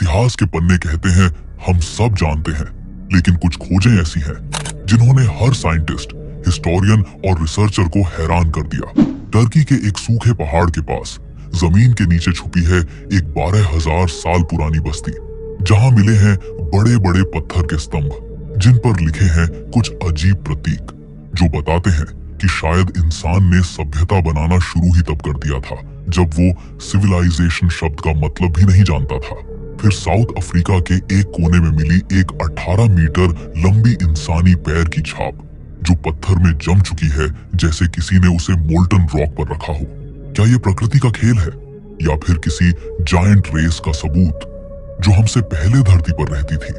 इतिहास के पन्ने कहते हैं हम सब जानते हैं, लेकिन कुछ खोजें ऐसी हैं जिन्होंने हर साइंटिस्ट, हिस्टोरियन और रिसर्चर को हैरान कर दिया। टर्की के एक सूखे पहाड़ के पास जमीन के नीचे छुपी है एक 12,000 साल पुरानी बस्ती, जहां मिले हैं बड़े बड़े पत्थर के स्तंभ जिन पर लिखे हैं कुछ अजीब प्रतीक जो बताते हैं कि शायद इंसान ने सभ्यता बनाना शुरू ही तब कर दिया था जब वो सिविलाइजेशन शब्द का मतलब भी नहीं जानता था। फिर साउथ अफ्रीका के एक कोने में मिली एक 18 मीटर लंबी इंसानी पैर की छाप जो पत्थर में जम चुकी है, जैसे किसी ने उसे मोल्टन रॉक पर रखा हो। क्या ये प्रकृति का खेल है या फिर किसी जायंट रेस का सबूत जो हमसे पहले धरती पर रहती थी?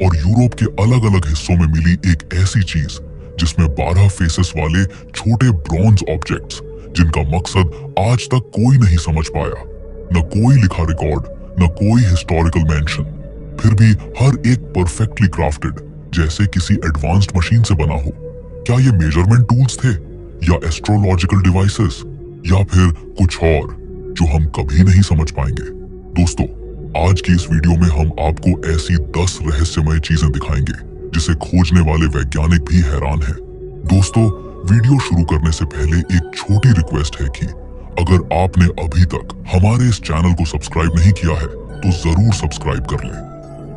और यूरोप के अलग अलग हिस्सों में मिली एक ऐसी चीज जिसमें 12 फेसेस वाले छोटे ब्रॉन्ज ऑब्जेक्ट्स जिनका मकसद आज तक कोई नहीं समझ पाया। न कोई लिखा रिकॉर्ड, न कोई हिस्टोरिकल मेंशन, फिर भी हर एक परफेक्टली क्राफ्टेड, जैसे किसी एडवांस्ड मशीन से बना हो। क्या ये मेजरमेंट टूल्स थे या एस्ट्रोलॉजिकल डिवाइसेस या फिर कुछ और जो हम कभी नहीं समझ पाएंगे? दोस्तों, आज की इस वीडियो में हम आपको ऐसी 10 रहस्यमय चीजें दिखाएंगे जिसे खोजने वाले वैज्ञानिक भी हैरान हैं। दोस्तों, वीडियो शुरू करने से पहले एक छोटी रिक्वेस्ट है कि अगर आपने अभी तक हमारे इस चैनल को सब्सक्राइब नहीं किया है तो जरूर सब्सक्राइब कर लें,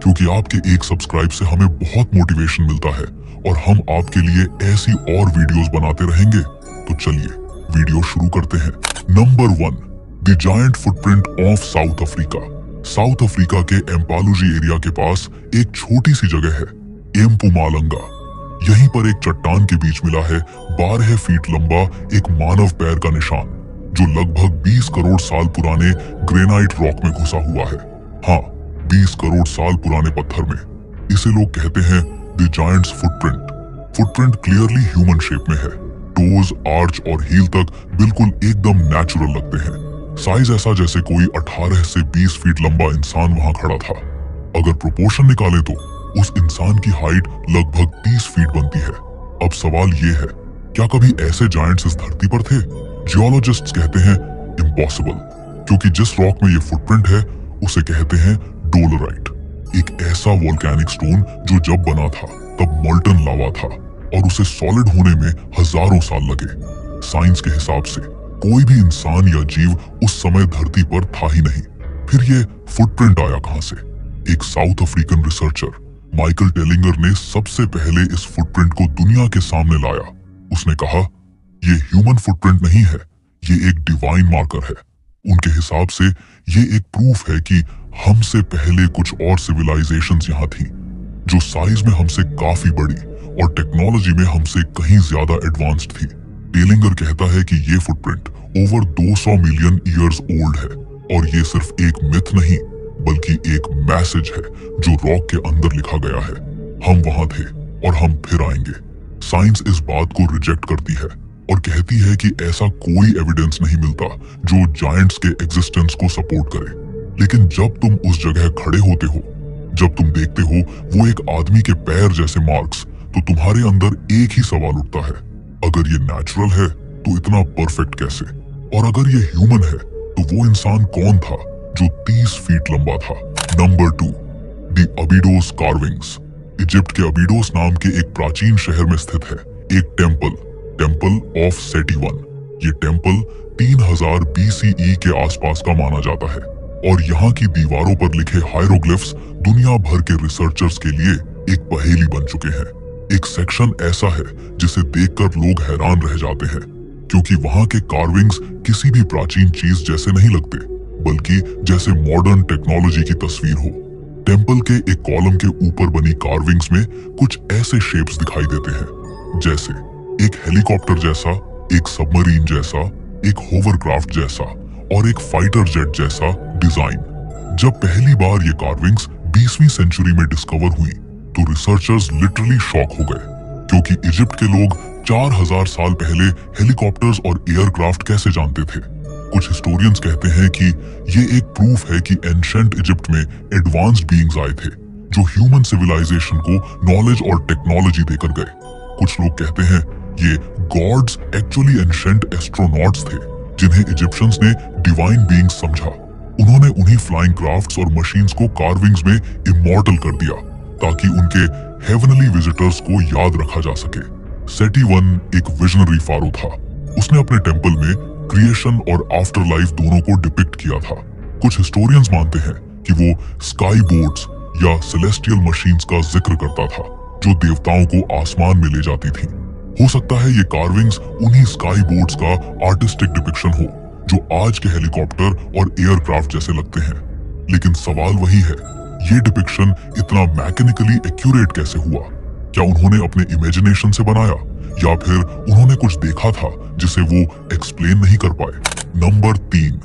क्योंकि आपके एक सब्सक्राइब से हमें बहुत मोटिवेशन मिलता है और हम आपके लिए ऐसी और वीडियोस बनाते रहेंगे। तो चलिए वीडियो शुरू करते हैं। Number 1, the giant footprint of south Africa. South Africa के एम्पालुजी एरिया के पास एक छोटी सी जगह है, एम्पुमालंगा। यहीं पर एक चट्टान के बीच मिला है 12 फीट लंबा एक मानव पैर का निशान जो लगभग 20 करोड़ साल पुराने ग्रेनाइट रॉक में घुसा हुआ है। हाँ, 20 करोड़ साल पुराने पत्थर में। इसे लोग कहते हैं the giants footprint. Footprint clearly human shape में है। टोज, आर्च और हील तक बिल्कुल एकदम नेचुरल लगते हैं। साइज ऐसा जैसे कोई 18 से 20 फीट लंबा इंसान वहां खड़ा था। अगर प्रोपोर्शन निकाले तो उस इंसान की हाइट लगभग 30 फीट बनती है। अब सवाल ये है, क्या कभी ऐसे जायंट्स इस धरती पर थे? जियोलॉजिस्ट्स कहते हैं इम्पॉसिबल, क्योंकि जिस रॉक में ये फुटप्रिंट है उसे कहते हैं डोलराइट, एक ऐसा वोल्केनिक स्टोन जो जब बना था तब मोल्टन लावा था और उसे सॉलिड होने में हजारों साल लगे। साइंस के हिसाब से कोई भी इंसान या जीव उस समय धरती पर था ही नहीं। फिर ये फुटप्रिंट आया कहां से? एक साउथ अफ्रीकन रिसर्चर माइकल टेलिंगर ने सबसे पहले इस फुटप्रिंट को दुनिया के सामने लाया। उसने कहा, ये ह्यूमन फुटप्रिंट नहीं है, ये एक डिवाइन मार्कर है। उनके हिसाब से ये एक प्रूफ है कि हमसे पहले कुछ और सिविलाइजेशंस यहाँ थी जो साइज में हमसे काफी बड़ी और टेक्नोलॉजी में हमसे कहीं ज्यादा एडवांस्ड थी। टेलिंगर कहता है कि ये footprint over 200 million years old है और ये सिर्फ एक मिथ नहीं बल्कि एक मैसेज है जो रॉक के अंदर लिखा गया है। हम वहां थे और हम फिर आएंगे। साइंस इस बात को रिजेक्ट करती है और कहती है कि ऐसा कोई एविडेंस नहीं मिलता जो जायंट्स के एग्जिस्टेंस को सपोर्ट करे। लेकिन जब तुम उस जगह खड़े होते हो, जब तुम देखते हो वो एक आदमी के पैर जैसे मार्क्स, तो तुम्हारे अंदर एक ही सवाल उठता है, अगर ये नेचुरल है तो इतना परफेक्ट कैसे? और अगर ये ह्यूमन है तो वो इंसान कौन था जो 30 फीट लंबा था? Number 2, the Abydos carvings. Egypt के अबीडोस नाम के एक प्राचीन शहर में स्थित है एक टेम्पल ऑफ सेटी I। ये टेम्पल 3000 BCE के आसपास का माना जाता है और यहाँ की दीवारों पर लिखे हायरोग्लिफ्स दुनिया भर के रिसर्चर्स के लिए एक पहेली बन चुके हैं। एक सेक्शन ऐसा है जिसे देखकर लोग हैरान रह जाते हैं, क्योंकि वहां के कार्विंग्स किसी भी प्राचीन चीज जैसे नहीं लगते, बल्कि जैसे मॉडर्न टेक्नोलॉजी की तस्वीर हो। टेम्पल के एक कॉलम के ऊपर बनी कार्विंग्स में कुछ ऐसे शेप्स दिखाई देते हैं, जैसे एक हेलीकॉप्टर जैसा, एक सबमरीन जैसा, एक होवरक्राफ्ट जैसा और एक फाइटर जेट जैसा डिजाइन। जब पहली बार ये कार्विंग्स 20वीं सेंचुरी में डिस्कवर हुई तो रिसर्चर्स लिटरली शॉक हो गए, क्योंकि इजिप्ट के लोग 4000 साल पहले हेलीकॉप्टर्स और एयरक्राफ्ट कैसे जानते थे? कुछ हिस्टोरियंस कहते हैं कि ये एक प्रूफ है कि एंशिएंट इजिप्ट में एडवांस्ड बीइंग्स आए थे जो ह्यूमन सिविलाइजेशन को नॉलेज और टेक्नोलॉजी देकर गए। कुछ लोग कहते हैं ये गॉड्स एक्चुअली एंशिएंट एस्ट्रोनॉट्स थे जिन्हें इजिप्शियंस ने डिवाइन बीइंग्स समझा। उन्होंने उन्हीं फ्लाइंग क्राफ्ट्स और मशीन्स को कार्विंग्स में इमॉर्टल कर दिया ताकि उनके हेवनली विजिटर्स को याद रखा जा सके। सेटी वन एक विजनरी फारो था। उसने अपने टेंपल में क्रिएशन और आफ्टर लाइफ दोनों को डिपिक्ट किया था। कुछ हिस्टोरियंस मानते हैं कि वो स्काई बोट्स या सेलेस्टियल मशीन्स का जिक्र करता था जो देवताओं को आसमान में ले जाती थी। हो सकता है ये कार्विंग्स उन्हीं स्काई बोट्स का आर्टिस्टिक डिपिक्शन हो जो आज के हेलीकॉप्टर और एयरक्राफ्ट जैसे लगते हैं। लेकिन सवाल वही है, ये डिपिक्शन इतना मैकेनिकली एक्यूरेट कैसे हुआ? क्या उन्होंने अपने इमेजिनेशन से बनाया या फिर उन्होंने कुछ देखा था जिसे वो एक्सप्लेन नहीं कर पाए? Number 3,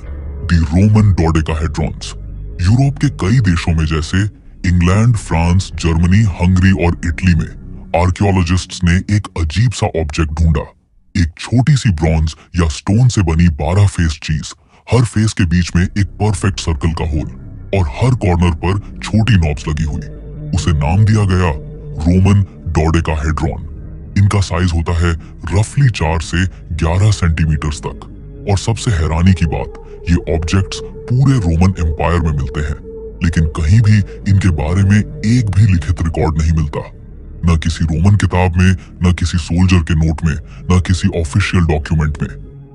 the Roman dodecahedrons. Europe के कई देशों में जैसे इंग्लैंड, फ्रांस, जर्मनी, हंगरी और इटली में आर्कियोलॉजिस्ट्स ने एक अजीब सा ऑब्जेक्ट ढूंढा। एक छोटी सी ब्रॉन्ज या स्टोन से बनी 12 फेस चीज, हर फेस के बीच में एक परफेक्ट सर्कल का होल और हर कॉर्नर पर छोटी नॉब्स लगी हुई। उसे नाम दिया गया रोमन डोडेकाहेड्रॉन। इनका साइज होता है रफली 4 से 11 सेंटीमीटर्स तक। और सबसे हैरानी की बात, ये ऑब्जेक्ट्स पूरे रोमन एम्पायर में मिलते हैं, लेकिन कहीं भी इनके बारे में एक भी लिखित रिकॉर्ड नहीं मिलता। न किसी रोमन किताब में, न किसी सोल्जर के नोट में, न किसी ऑफिशियल डॉक्यूमेंट में।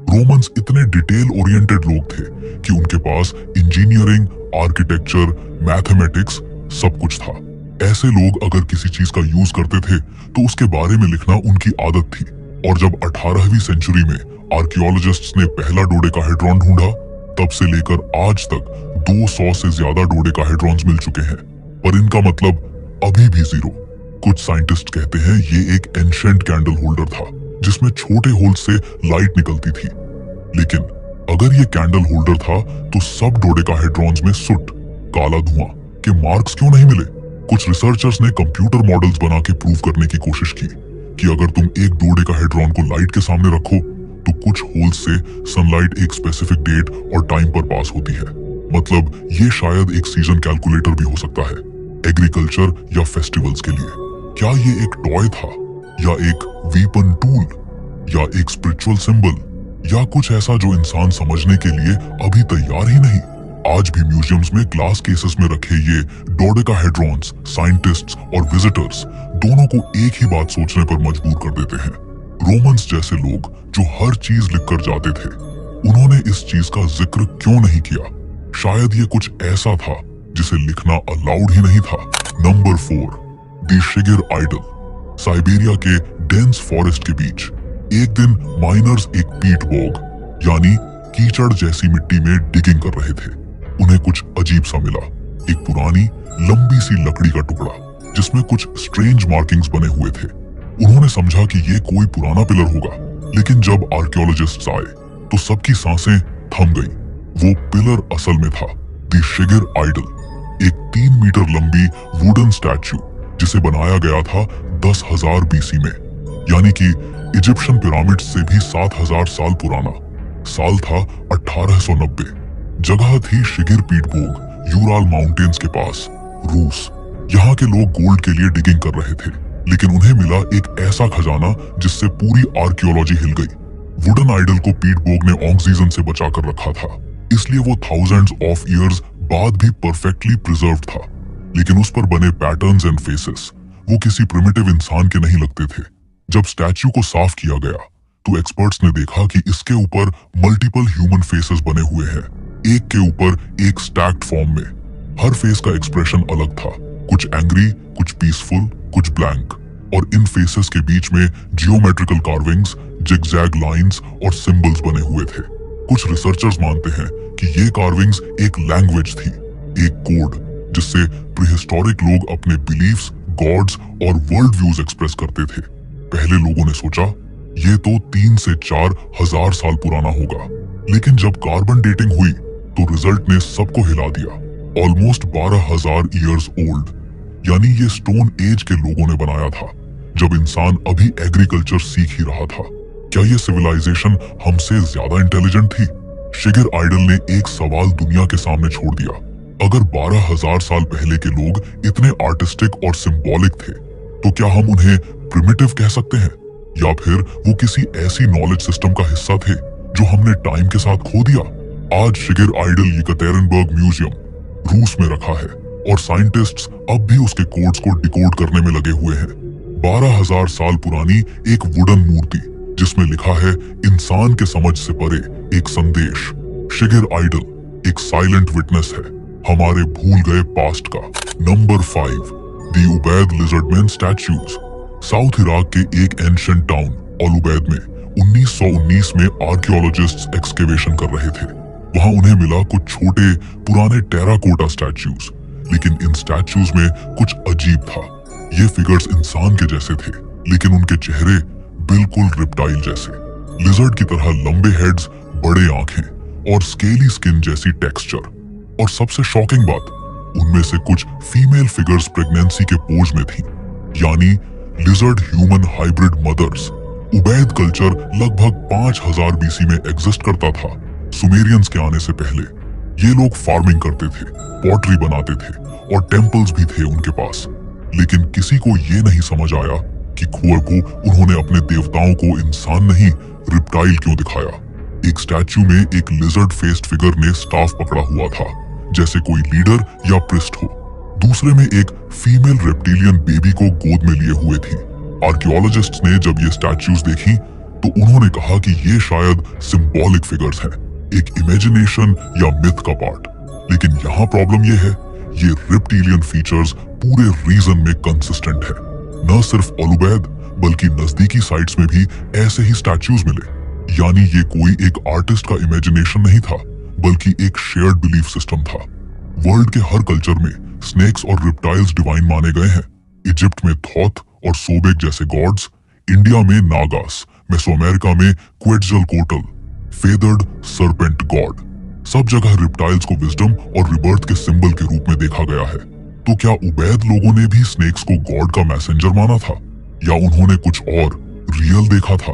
रोमन्स इतने डिटेल ओरिएंटेड लोग थे कि उनके पास इंजीनियरिंग, आर्किटेक्चर, मैथमेटिक्स सब कुछ था। ऐसे लोग अगर किसी चीज का यूज करते थे तो उसके बारे में लिखना उनकी आदत थी। और जब 18वीं सेंचुरी में आर्कियोलॉजिस्ट्स ने पहला डोडेकाहेड्रॉन ढूंढा, तब से लेकर आज तक 200 से ज्यादा डोडेकाहेड्रॉन्स मिल चुके हैं, पर इनका मतलब अभी भी जीरो। कुछ साइंटिस्ट कहते हैं ये एक एंशिएंट कैंडल होल्डर था जिसमें छोटे होल से लाइट निकलती थी। लेकिन अगर ये कैंडल होल्डर था तो सब डोडेकाहेड्रॉन्स में सुट, काला धुआं के मार्क्स क्यों नहीं मिले? कुछ रिसर्चर्स ने कंप्यूटर मॉडल्स बना के प्रूव करने की कोशिश की कि अगर तुम एक डोडेकाहेड्रॉन को लाइट के सामने रखो तो कुछ होल्स से सनलाइट एक स्पेसिफिक डेट और टाइम पर पास होती है। मतलब ये शायद एक सीजन कैलकुलेटर भी हो सकता है, एग्रीकल्चर या फेस्टिवल्स के लिए। क्या ये एक टॉय था या एक वीपन टूल या एक स्पिरिचुअल सिंबल या कुछ ऐसा जो इंसान समझने के लिए अभी तैयार ही नहीं? आज भी म्यूजियम्स में ग्लास केसेस में रखे ये डोडेकाहेड्रॉन्स साइंटिस्ट्स और विजिटर्स दोनों को एक ही बात सोचने पर मजबूर कर देते हैं। रोमन्स जैसे लोग जो हर चीज लिखकर जाते थे, उन्होंने इस चीज का जिक्र क्यों नहीं किया? शायद ये कुछ ऐसा था जिसे लिखना अलाउड ही नहीं था। Number 4, the Shigir idol. Siberia के डेंस फॉरेस्ट के बीच एक दिन माइनर्स एक पीट बॉग यानी कीचड़ जैसी मिट्टी में डिगिंग कर रहे थे। उन्हें कुछ अजीब सा मिला, एक पुरानी लंबी सी लकड़ी का टुकड़ा जिसमें कुछ स्ट्रेंज मार्किंग्स बने हुए थे। उन्होंने समझा कि ये कोई पुराना पिलर होगा, लेकिन जब आर्कियोलॉजिस्ट्स आए तो सबकी सांसें थम गईं। वो पिलर असल में था द शिगिर आइडल, एक 3 मीटर लंबी वुडन स्टैच्यू जिसे बनाया गया था 10,000 बीसी में, यानी कि इजिप्शियन पिरामिड्स से भी 7,000 साल पुराना। साल था 1890। जगह थी शिगिर पीटबोग, यूराल माउंटेन्स के पास, रूस। यहाँ के लोग गोल्ड के लिए डिगिंग कर रहे थे, लेकिन उन्हें मिला एक ऐसा खजाना जिससे पूरी आर्कियोलॉजी हिल गई। वुडन आइडल को पीटबोग ने ऑक्सीजन से बचाकर रखा था, इसलिए वो थाउजेंड्स ऑफ ईयर्स बाद भी परफेक्टली प्रिजर्व्ड था। लेकिन उस पर बने पैटर्न्स एंड फेसेस वो किसी प्रिमिटिव इंसान के नहीं लगते थे। जब स्टैच्यू को साफ किया गया तो एक्सपर्ट्स ने देखा कि इसके ऊपर मल्टीपल ह्यूमन फेसेस बने हुए हैं, एक के ऊपर एक स्टैक्ड फॉर्म में। हर फेस का एक्सप्रेशन अलग था, कुछ एंग्री, कुछ पीसफुल, कुछ ब्लैंक। और इन फेसेस के बीच में जियोमेट्रिकल कार्विंग्स, जिगजैग लाइंस और सिंबल्स बने हुए थे। कुछ रिसर्चर्स मानते हैं कि ये कार्विंग्स एक लैंग्वेज थी, एक कोड जिससे प्रीहिस्टोरिक लोग अपने बिलीफ्स, गॉड्स और वर्ल्ड व्यूज एक्सप्रेस करते थे। पहले लोगों ने सोचा ये तो 3 से 4 हजार साल पुराना होगा, लेकिन जब कार्बन डेटिंग हुई तो रिजल्ट ने सबको हिला दिया। ऑलमोस्ट 12,000 ईयर्स ओल्ड, यानी ये स्टोन एज के लोगों ने बनाया था, जब इंसान अभी एग्रीकल्चर सीख ही रहा था। क्या ये सिविलाइजेशन हमसे ज्यादा इंटेलिजेंट थी? शिगिर आइडल ने एक सवाल दुनिया के सामने छोड़ दिया। अगर 12,000 साल पहले के लोग इतने आर्टिस्टिक और सिंबॉलिक थे, तो क्या हम उन्हें प्रिमिटिव कह सकते हैं? या फिर वो किसी ऐसी नॉलेज सिस्टम का हिस्सा थे जो हमने टाइम के साथ खो दिया? आज शिगिर आइडल येकतेरिनबर्ग म्यूजियम रूस में रखा है और साइंटिस्ट्स अब भी उसके कोड्स को डिकोड करने में लगे हुए हैं। 12,000 साल पुरानी एक वुडन मूर्ति जिसमें लिखा है इंसान के समझ से परे एक संदेश। शिगिर आइडल एक साइलेंट विटनेस है हमारे भूल गए पास्ट का। नंबर 5, दी उबैद लिजर्डमैन स्टैच्यूज। साउथ इराक के एक एंशिएंट टाउन अल उबैद में 1919 में आर्कियोलॉजिस्ट्स एक्सकेवेशन कर रहे थे। वहां उन्हें मिला कुछ छोटे पुराने टेराकोटा स्टैच्यूज, लेकिन इन स्टैच्यूज में कुछ अजीब था। ये फिगर्स इंसान के जैसे थे, लेकिन उनके चेहरे बिल्कुल रिप्टाइल जैसे, लिजर्ड की तरह लंबे हेड्स, बड़े आंखें और स्केली स्किन जैसी टेक्सचर। और सबसे शॉकिंग बात, उनमें से कुछ फीमेल फिगर्स प्रेगनेंसी के पोज में थी, यानी lizard human hybrid mothers. Ubaid culture लगभग 5000 बीसी में एग्जिस्ट करता था, सुमेरियंस के आने से पहले। ये लोग फार्मिंग करते थे, पॉटरी बनाते थे और टेम्पल्स भी थे उनके पास। लेकिन किसी को ये नहीं समझ आया कि खुआ को उन्होंने अपने देवताओं को इंसान नहीं रिप्टाइल क्यों दिखाया। एक स्टैच्यू में एक लिजर्ड फेस्ड फिगर ने स्टाफ पकड़ा हुआ था, जैसे कोई लीडर या प्रिस्ट हो। दूसरे में एक फीमेल रेप्टिलियन बेबी को गोद में लिए हुए थी। आर्कियोलॉजिस्ट्स ने जब ये स्टैच्यूज देखी तो उन्होंने कहा कि ये शायद सिंबॉलिक फिगर्स हैं, एक इमेजिनेशन या मिथ का पार्ट। लेकिन यहाँ प्रॉब्लम ये है, ये रेप्टिलियन फीचर्स पूरे रीजन में कंसिस्टेंट है। न सिर्फ अल उबैद बल्कि नजदीकी साइट्स में भी ऐसे ही स्टैच्यूज मिले। यानी ये कोई एक आर्टिस्ट का इमेजिनेशन नहीं था, बल्कि एक शेयर्ड बिलीफ सिस्टम था। वर्ल्ड के हर कल्चर में स्नेक्स और रिप्टाइल्स डिवाइन माने गए हैं। इजिप्ट में थॉथ और सोबेक जैसे गॉड्स, इंडिया में नागास, मेसोअमेरिका में क्वेटज़लकोट्ल, फेदर्ड सर्पेंट गॉड। सब जगह रिप्टाइल्स को विजडम और रिबर्थ के सिंबल के रूप में देखा गया है। तो क्या उबैद लोगों ने भी स्नेक्स को गॉड का मैसेंजर माना था, या उन्होंने कुछ और रियल देखा था?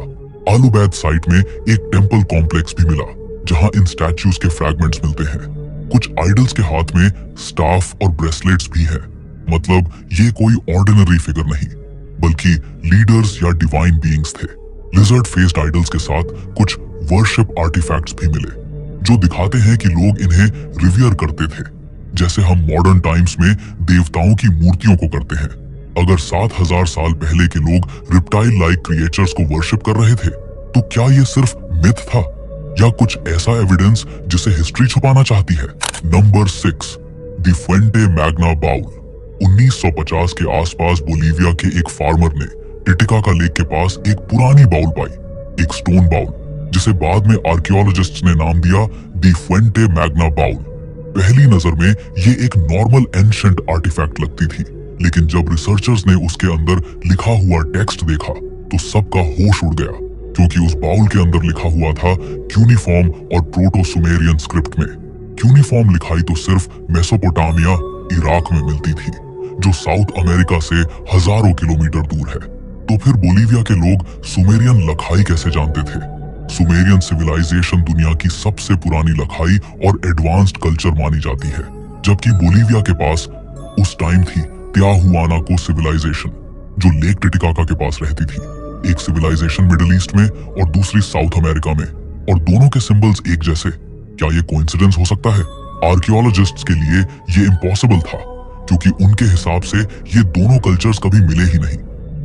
अल उबैद साइट में एक टेंपल कॉम्प्लेक्स भी मिला, जहां इन स्टैच्यूज के फ्रैगमेंट्स मिलते हैं। कुछ आइडल्स के हाथ में स्टाफ और ब्रेसलेट्स भी है। मतलब ये कोई ऑर्डिनरी फिगर नहीं, बल्कि लीडर्स या डिवाइन बीइंग्स थे। लिजर्ड फेस्ड आइडल्स के साथ कुछ वर्शिप आर्टिफैक्ट्स भी मिले, जो दिखाते हैं कि लोग इन्हें रिवियर करते थे, जैसे हम मॉडर्न टाइम्स में देवताओं की मूर्तियों को करते हैं। अगर 7000 साल पहले के लोग रिप्टाइल लाइक क्रिएचर्स को वर्शिप कर रहे थे, तो क्या ये सिर्फ मिथ था, या कुछ ऐसा एविडेंस जिसे हिस्ट्री छुपाना चाहती है? नंबर 6, दी फुएंटे मैग्ना बाउल। 1950 के आसपास बोलीविया के एक फार्मर ने टिटिकाका लेक के पास एक पुरानी बाउल पाई, एक स्टोन बाउल, जिसे बाद में आर्कियोलॉजिस्ट्स ने नाम दिया दी फुएंटे मैग्ना बाउल। पहली नजर में ये एक नॉर्मल एंशिएंट आर्टिफैक्ट लगती थी, लेकिन जब रिसर्चर्स ने उसके अंदर लिखा हुआ टेक्स्ट देखा तो सबका होश उड़ गया, क्योंकि उस बाउल के अंदर लिखा हुआ था क्यूनिफॉर्म और प्रोटो सुमेरियन स्क्रिप्ट में। क्यूनिफॉर्म लिखाई तो सिर्फ मेसोपोटामिया, इराक में मिलती थी, जो साउथ अमेरिका से हजारों किलोमीटर दूर है। तो फिर बोलीविया के लोग सुमेरियन लखाई कैसे जानते थे? सुमेरियन सिविलाइजेशन दुनिया की सबसे पुरानी लखाई और एडवांस्ड कल्चर मानी जाती है, जबकि बोलीविया के पास उस टाइम थी तियाहुआनाको सिविलाइजेशन, जो लेक टिटिकाका के पास रहती थी। एक सिविलाइजेशन मिडिल ईस्ट में और दूसरी साउथ अमेरिका में, और दोनों के सिंबल्स एक जैसे। क्या ये कोइंसिडेंस हो सकता है? आर्कियोलॉजिस्ट्स के लिए ये इम्पॉसिबल था, क्योंकि उनके हिसाब से ये दोनों कल्चर्स कभी मिले ही नहीं।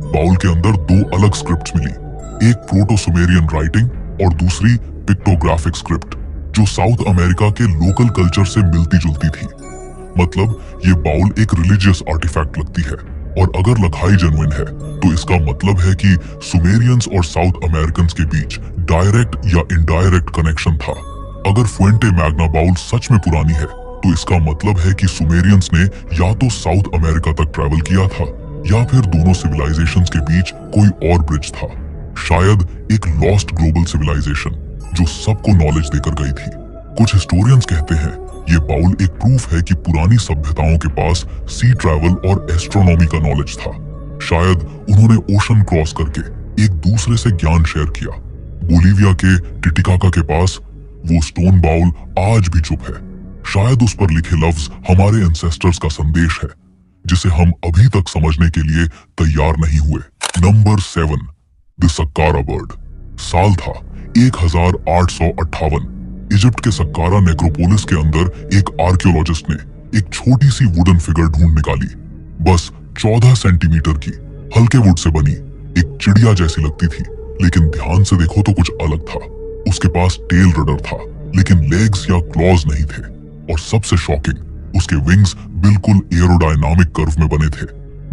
बाउल के अंदर 2 अलग स्क्रिप्ट्स मिली, एक प्रोटो सुमेरियन राइटिंग और दूसरी पिक्टोग्राफिक स्क्रिप्ट, जो साउथ अमेरिका के लोकल कल्चर से मिलती जुलती थी। मतलब ये बाउल एक रिलीजियस आर्टिफैक्ट लगती है, और अगर लखाई जेन्युइन है तो इसका मतलब है कि सुमेरियंस और साउथ अमेरिकन्स के बीच डायरेक्ट या इनडायरेक्ट कनेक्शन था। अगर फुएंटे मैग्ना बाउल सच में पुरानी है, तो इसका मतलब है कि सुमेरियंस ने या तो साउथ अमेरिका तक ट्रैवल किया था, या फिर दोनों सिविलाइजेशंस के बीच कोई और ब्रिज था। शायद एक लॉस्ट ग्लोबल सिविलाइजेशन जो सबको नॉलेज देकर गई थी। कुछ हिस्टोरियंस कहते हैं ये बाउल एक प्रूफ है कि पुरानी सभ्यताओं के पास सी ट्रैवल और एस्ट्रोनॉमी का नॉलेज था। शायद उन्होंने ओशन क्रॉस करके एक दूसरे से ज्ञान शेयर किया। बोलीविया के टिटिकाका के पास वो स्टोन बाउल आज भी चुप है। शायद उस पर लिखे लफ्ज हमारे एंसेस्टर्स का संदेश है, जिसे हम अभी तक समझने के लिए तैयार नहीं हुए। Number 7, the Saqqara bird. साल था 1858। इजिप्ट के सक्कारा नेक्रोपोलिस के अंदर एक आर्कियोलॉजिस्ट ने एक छोटी सी वुडन फिगर ढूंढ निकाली, बस 14 सेंटीमीटर की, हल्के वुड से बनी, एक चिड़िया जैसी लगती थी, लेकिन ध्यान से देखो तो कुछ अलग था। उसके पास टेल रडर था, लेकिन लेग्स या क्लॉज नहीं थे, और सबसे शॉकिंग, उसके विंग्स बिल्कुल एरोडायनामिक कर्व में बने थे,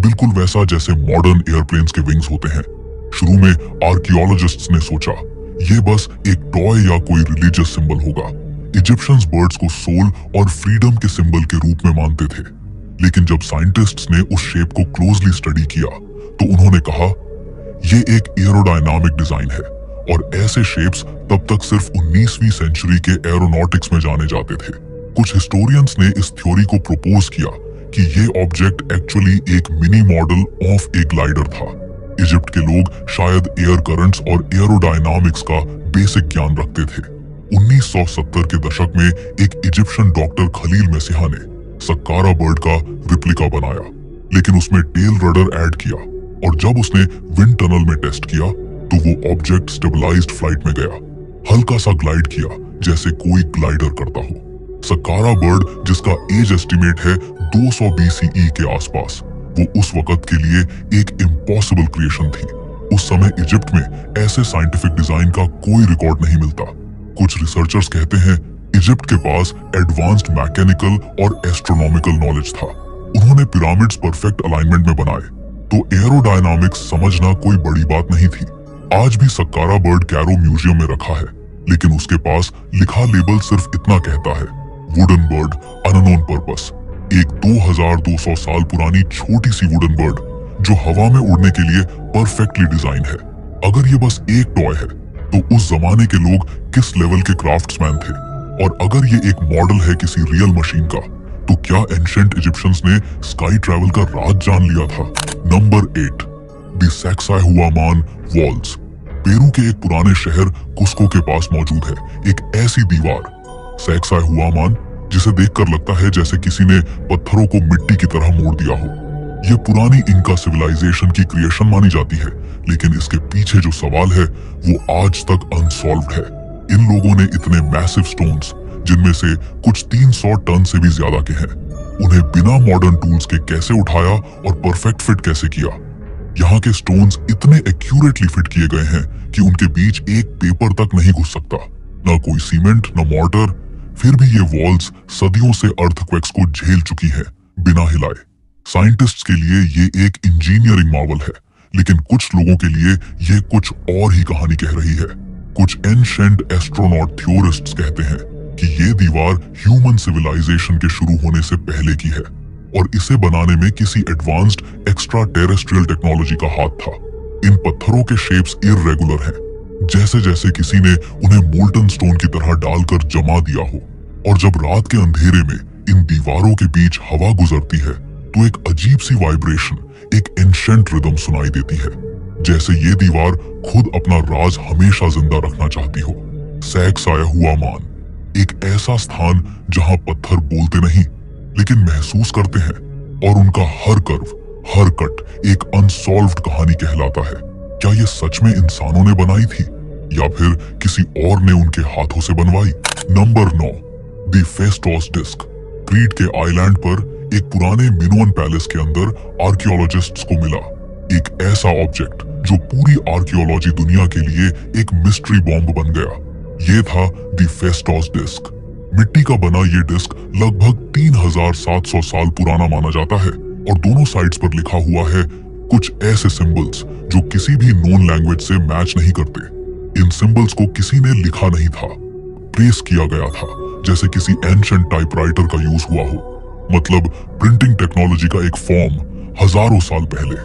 बिल्कुल वैसा जैसे मॉडर्न एयरप्लेन्स के विंग्स होते हैं। शुरू में आर्कियोलॉजिस्ट्स ने सोचा ये बस एक टॉय या कोई रिलीजियस सिंबल होगा। इजिप्शियंस बर्ड्स को सोल और फ्रीडम के सिंबल के रूप में मानते थे, लेकिन जब साइंटिस्ट्स ने उस शेप को क्लोजली स्टडी किया तो उन्होंने कहा ये एक एरोडायनामिक डिजाइन है, और ऐसे शेप्स तब तक सिर्फ 19वीं सेंचुरी के एरोनॉटिक्स में जाने जाते थे। कुछ हिस्टोरियंस ने इस थ्योरी को प्रपोज किया कि ये ऑब्जेक्ट एक्चुअली एक mini model of A glider था। इजिप्ट के लोग शायद एयर करंट्स और एरोडायनामिक्स का बेसिक ज्ञान रखते थे। 1970 के दशक में एक इजिप्शियन डॉक्टर खलील मसीहा ने सक्कारा बर्ड का रिप्लिका बनाया, लेकिन उसमें टेल रडर ऐड किया, और जब उसने विंड टनल में टेस्ट किया तो वो ऑब्जेक्ट स्टेबलाइज्ड फ्लाइट में गया, हल्का सा ग्लाइड किया जैसे कोई ग्लाइडर करता हो। सक्कारा बर्ड, जिसका एज एस्टिमेट है 200 BCE के आसपास, वो उस वक्त के लिए एक इम्पॉसिबल क्रिएशन थी। उस समय इजिप्ट में ऐसे साइंटिफिक डिजाइन का कोई रिकॉर्ड नहीं मिलता। कुछ रिसर्चर्स कहते हैं इजिप्ट के पास एडवांस्ड मैकेनिकल और एस्ट्रोनॉमिकल नॉलेज था। उन्होंने पिरामिड्स परफेक्ट अलाइनमेंट में बनाए, तो एरोडायनामिक्स समझना कोई बड़ी बात नहीं थी। आज भी सक्कारा बर्ड कैरो म्यूजियम में रखा है, लेकिन उसके पास लिखा लेबल सिर्फ इतना कहता है, वुडन बर्ड अननोन पर्पस। एक 2200 साल पुरानी छोटी सी वुडन बर्ड जो हवा में उड़ने के लिए परफेक्टली डिजाइन है। अगर ये बस एक टॉय है तो उस जमाने के लोग किस लेवल के क्राफ्ट्समैन थे, और अगर ये एक मॉडल है किसी रियल मशीन का, तो क्या एंशिएंट इजिप्शियंस ने स्काई ट्रैवल का राज जान लिया था। Number 8, the Sacsayhuaman walls. Peru के एक पुराने शहर कुस्को के पास मौजूद है एक ऐसी दीवार, सैक्साहुआमान, जिसे देखकर लगता है जैसे किसी ने पत्थरों को मिट्टी की तरह मोड़ दिया हो। यह पुरानी इनका सिविलाइजेशन की क्रिएशन मानी जाती है, लेकिन इसके पीछे जो सवाल है वो आज तक अनसॉल्व्ड है। इन लोगों ने इतने मैसिव स्टोन्स, जिनमें से कुछ 300 टन से भी ज्यादा के हैं, उन्हें बिना मॉडर्न टूल्स के कैसे उठाया और परफेक्ट फिट कैसे किया। यहाँ के स्टोन्स इतने एक्यूरेटली फिट किए गए हैं कि उनके बीच एक पेपर तक नहीं घुस सकता, ना कोई सीमेंट, ना मॉर्टर। फिर भी ये वॉल्स सदियों से अर्थक्वेक्स को झेल चुकी है बिना हिलाए। साइंटिस्ट्स के लिए ये एक इंजीनियरिंग मार्वल है, लेकिन कुछ लोगों के लिए ये कुछ और ही कहानी कह रही है। कुछ एंशिएंट एस्ट्रोनॉट थ्योरिस्ट्स कहते हैं कि ये दीवार ह्यूमन सिविलाइजेशन के शुरू होने से पहले की है, और इसे बनाने में किसी एडवांस्ड एक्स्ट्रा टेरेस्ट्रियल टेक्नोलॉजी का हाथ था। इन पत्थरों के शेप्स इररेगुलर हैं, जैसे जैसे किसी ने उन्हें मोल्टन स्टोन की तरह डालकर जमा दिया हो, और जब रात के अंधेरे में इन दीवारों के बीच हवा गुजरती है तो एक अजीब सी वाइब्रेशन, एक एंशिएंट रिदम सुनाई देती है, जैसे ये दीवार खुद अपना राज हमेशा जिंदा रखना चाहती हो। सैक्साहुआमान, एक ऐसा स्थान जहां पत्थर बोलते नहीं लेकिन महसूस करते हैं, और उनका हर कर्व, हर कट एक अनसॉल्व्ड कहानी कहलाता है। क्या ये सच में इंसानों ने बनाई थी, या फिर किसी और ने उनके हाथों से बनवाई। Number 9, the Phaistos disc. Crete के आइलैंड पर एक पुराने मिनोअन पैलेस के अंदर आर्कियोलॉजिस्ट्स को मिला एक ऐसा ऑब्जेक्ट जो पूरी आर्कियोलॉजी दुनिया के लिए एक मिस्ट्री बॉम्ब बन गया। ये था द फेस्टोस डिस्क। मिट्टी का बना ये डिस्क लगभग 3700 साल पुराना माना जाता है, और दोनों साइड्स पर लिखा हुआ है कुछ ऐसे सिंबल्स जो किसी भी नोन लैंग्वेज से मैच नहीं करते। इन सिंबल्स को किसी ने लिखा नहीं था, ट्रेस किया गया था, जैसे किसी एंशिएंट टाइपराइटर का यूज हुआ हो, मतलब प्रिंटिंग टेक्नोलॉजी का एक फॉर्म हजारों साल पहले।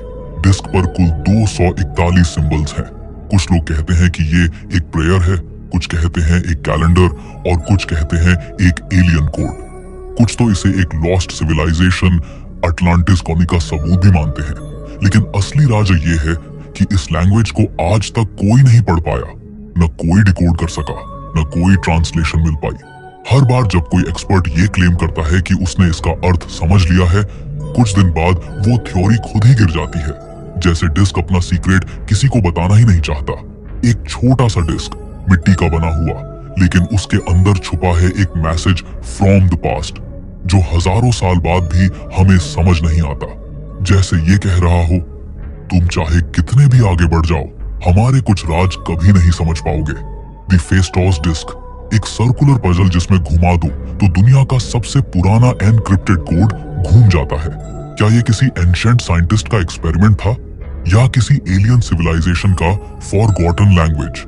डिस्क पर कुल 241 सिंबल्स हैं। कुछ लोग कहते हैं कि ये एक प्रेयर है, कुछ कहते हैं एक कैलेंडर, और कुछ कहते हैं एक एलियन कोड। कुछ तो इसे एक लॉस्ट सिविलाइजेशन अटलांटिस कॉमी का सबूत भी मानते हैं, लेकिन असली राज ये है कि इस लैंग्वेज को आज तक कोई नहीं पढ़ पाया, न कोई डिकोड कर सका, न कोई ट्रांसलेशन मिल पाई। हर बार जब कोई एक्सपर्ट ये क्लेम करता है कि उसने इसका अर्थ समझ लिया है, कुछ दिन बाद वो थ्योरी खुद ही गिर जाती है, जैसे डिस्क अपना सीक्रेट किसी को बताना ही नहीं चाहता। एक छोटा सा डिस्क, मिट्टी का बना हुआ, लेकिन उसके अंदर छुपा है एक मैसेज फ्रॉम द पास्ट जो हजारों साल बाद भी हमें समझ नहीं आता। जैसे ये कह रहा हो, तुम चाहे कितने भी आगे बढ़ जाओ, हमारे कुछ राज कभी नहीं समझ पाओगे। द फेस्टोस डिस्क, एक सर्कुलर पजल जिसमें घुमा दो तो दुनिया का सबसे पुराना एनक्रिप्टेड कोड घूम जाता है। क्या ये किसी एंशिएंट साइंटिस्ट का एक्सपेरिमेंट था या किसी एलियन सिविलाइजेशन का फॉरगॉटन लैंग्वेज?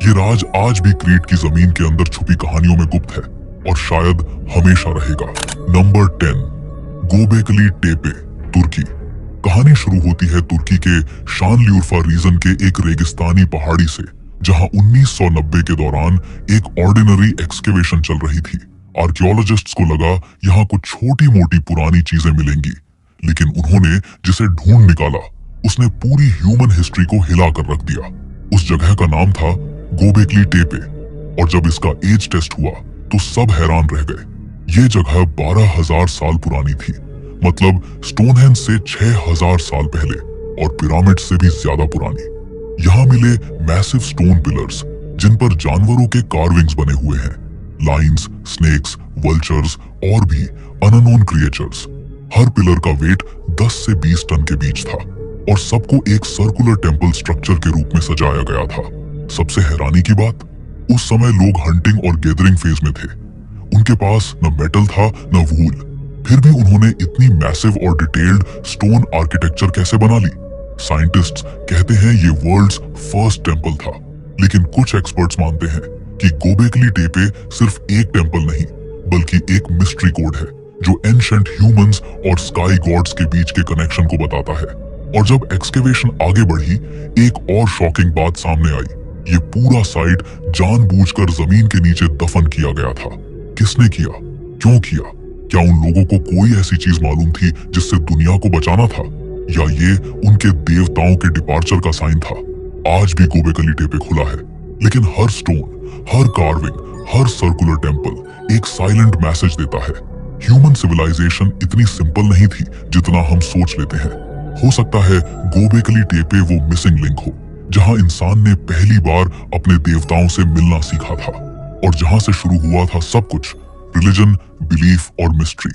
ये राज आज भी क्रीट की जमीन के अंदर छुपी कहानियों में गुप्त है और शायद हमेशा रहेगा। नंबर 10, गोबेकली टेपे, तुर्की। कहानी शुरू होती है तुर्की के शानलिउर्फा रीजन के एक रेगिस्तानी पहाड़ी से, जहां 1990 के दौरान एक ऑर्डिनरी एक्सकेवेशन चल रही थी। आर्कियोलॉजिस्ट्स को लगा यहाँ कुछ छोटी मोटी पुरानी चीजें मिलेंगी, लेकिन उन्होंने जिसे ढूंढ निकाला उसने पूरी ह्यूमन हिस्ट्री को हिला कर रख दिया। उस जगह का नाम था गोबेकली टेपे, और जब इसका एज टेस्ट हुआ तो सब हैरान रह गए। ये जगह 12,000 साल पुरानी थी, मतलब स्टोनहेंज से 6,000 साल पहले और पिरामिड से भी ज्यादा पुरानी। यहाँ मिले मैसिव स्टोन पिलर्स जिन पर जानवरों के कार्विंग्स बने हुए हैं, लाइन्स, स्नेक्स, वल्चर्स और भी अननोन क्रिएचर्स। हर पिलर का वेट 10 से 20 टन के बीच था और सबको एक सर्कुलर टेंपल स्ट्रक्चर के रूप में सजाया गया था। सबसे हैरानी की बात, उस समय लोग हंटिंग और गैदरिंग फेज में थे। उनके पास न मेटल था न वूल, फिर भी उन्होंने इतनी मैसिव और डिटेल्ड स्टोन आर्किटेक्चर कैसे बना ली? साइंटिस्ट्स कहते हैं ये वर्ल्ड्स फर्स्ट टेंपल था, लेकिन कुछ एक्सपर्ट्स मानते हैं कि गोबेकली टेपे सिर्फ एक टेंपल नहीं बल्कि एक मिस्ट्री कोड है जो एंशिएंट ह्यूमंस और स्काई गॉड्स के बीच के कनेक्शन को बताता है। और जब एक्सकेवेशन आगे बढ़ी, एक और शॉकिंग बात सामने आई। ये पूरा साइट जानबूझकर जमीन के नीचे दफन किया गया था। किसने किया? क्यों किया? क्या उन लोगों को कोई ऐसी चीज मालूम थी जिससे दुनिया को बचाना था, या ये उनके देवताओं के डिपार्चर का साइन था? आज भी गोबेकली टेपे खुला है, लेकिन हर स्टोन, हर कार्विंग, हर सर्कुलर टेंपल एक साइलेंट मैसेज देता है। ह्यूमन सिविलाइजेशन इतनी सिंपल नहीं थी जितना हम सोच लेते हैं। हो सकता है गोबेकली टेपे वो मिसिंग लिंक हो जहां इंसान ने पहली बार अपने देवताओं से मिलना सीखा था और जहां से शुरू हुआ था सब कुछ, रिलीजन, बिलीफ और मिस्ट्री।